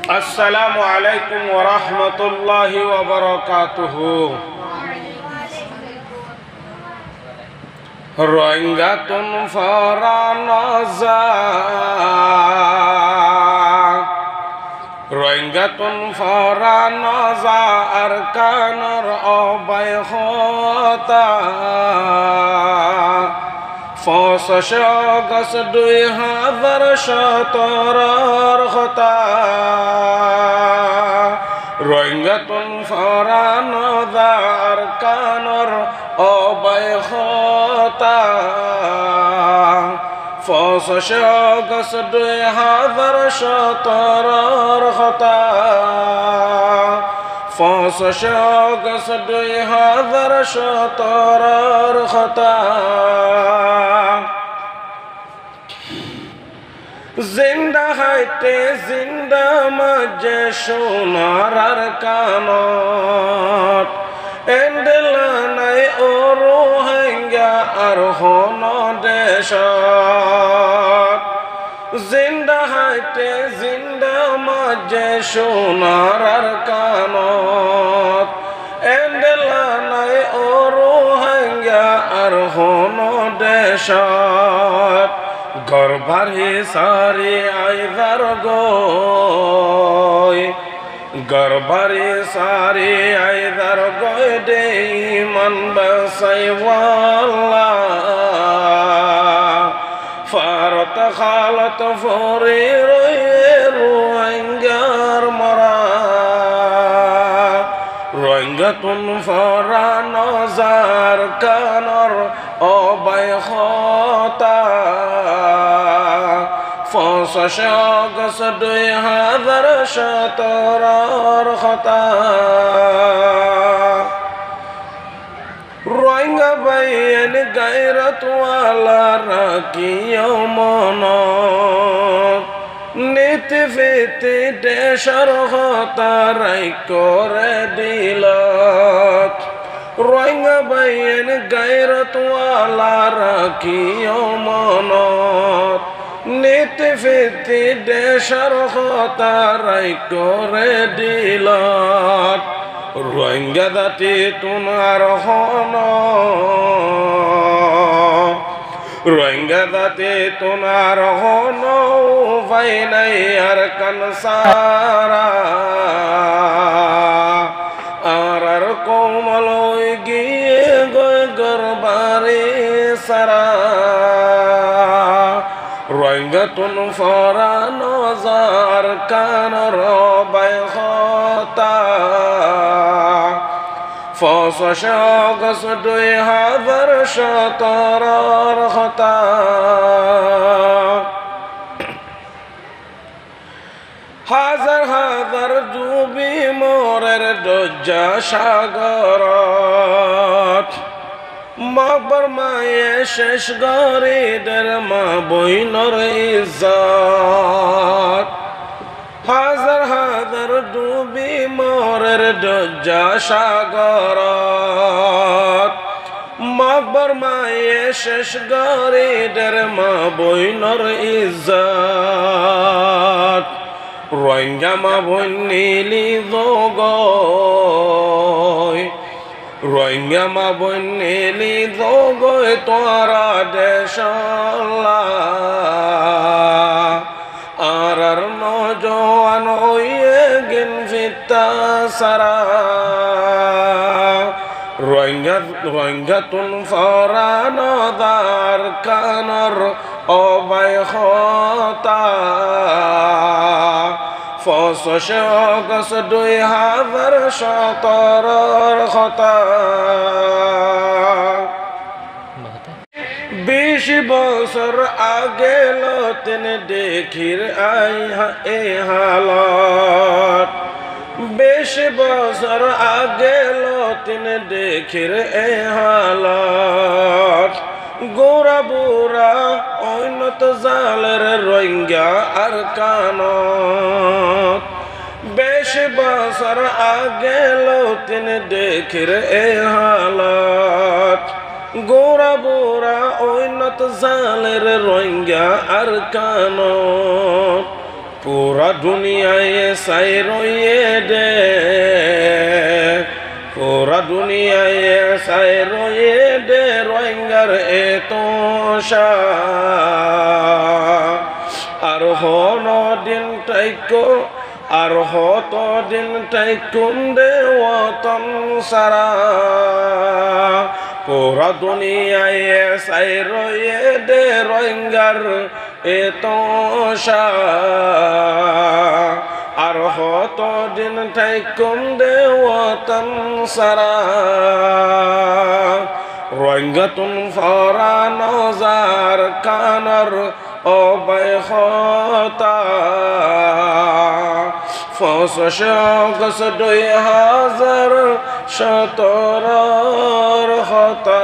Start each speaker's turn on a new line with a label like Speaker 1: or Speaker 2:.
Speaker 1: আসসালামু আলাইকুম ওয়া রাহমাতুল্লাহি ওয়া বারাকাতুহু। রোহিঙ্গাতুন ফারানাজা রোহিঙ্গাতুন ফারানাজা আরকানুর অবায়খতা ফসশ গস 2017 খতা রোহিঙ্গাতুন ফারানাজা আরকানুর অবায়খতা ফসশ গস 2017 খতা ফসশ গস 2017 খতা জিন্দা হাইতে জিন্দা মাঝে সোনার আর কানত এন্ডেলা নাই ও রোহিঙ্গা আর হন দেশত জিন্দা হাইতে জিন্দা মাঝে সোনার আর কানত এন্ডেলা নাই ও রোহিঙ্গা আর হন দেশত গর্ভারে সারে আইদার গয় গর্ভারে সারে আইদার গয় দে ইমান বাসাইওয়ালা ফারত খালত ফরে রয়ে রোহিঙ্গার মরা রোহিঙ্গাতুন ফারানাজার কানর অবায়খতা ফসশ গস 2017 খতা রোহিঙ্গা বাইন গায়রতওয়ালা রাখিও মনত নীতি ফিতি দেশর কথা রাই করে দিলত রোহিঙ্গা বাইন গায়রতওয়ালা রাখিও মনত নীতি ফিতি দেশর কথা রাই করে দিলত রোহিঙ্গা জাতি তোমার হন রোহিঙ্গা জাতি তোমার হন ভাই নাই আর কানসারা আর কোমল গিয়ে গয় গরবারে সারা রোহিঙ্গাতুন ফারানাজার কানর অবায়খতা ফসশ গস 2017 খতা হাজার হাজার ডুবি মোরের দজ্জা সাগরত মাকবর মায়ে শেষ গরিদের মা বইনর ইজ্জত হাজার হাজার ডুবি মোরের দজ্জা সাগরত মাকবর মায়ে শেষ গরিদের মা বইনর ইজ্জত রোহিঙ্গা মা বোন নীলি দোগয় রোহিঙ্গা মা বোন নীলি দোগয় তোরা দেশলা আর নজওয়ান হইয়ে গিন ফিতা সারা রোহিঙ্গাতুন ফারানাজার কানর অবায়খতা ফসশ গস 2017 খতা 20 বছর আগে লতেন দেখির আইহা এ হালত 20 বছর আগে লতেন দেখির এ হালত গোরা বুড়া অইনত জালের রোহিঙ্গা আর কানত 20 বছর আগে লতেন দেখির এ হালত গোরা বুড়া অইনত জালের রোহিঙ্গা আর কানত পুরা দুনিয়ায় সাই রয়ে দে পুরা দুনিয়ায় সাই রয়ে দে রোহিঙ্গার এত আর হন দিন টাইকো আর হত দিন টাইকুম দে ওতন সারা পুরা দুনিয়ায় সাই রয়ে দে রোহিঙ্গার এত আর হত দিন টাইকুম দে ওতন সারা রোহিঙ্গাতুন ফরা নজার কানার অবৈহতা ফসশ 2017 হতা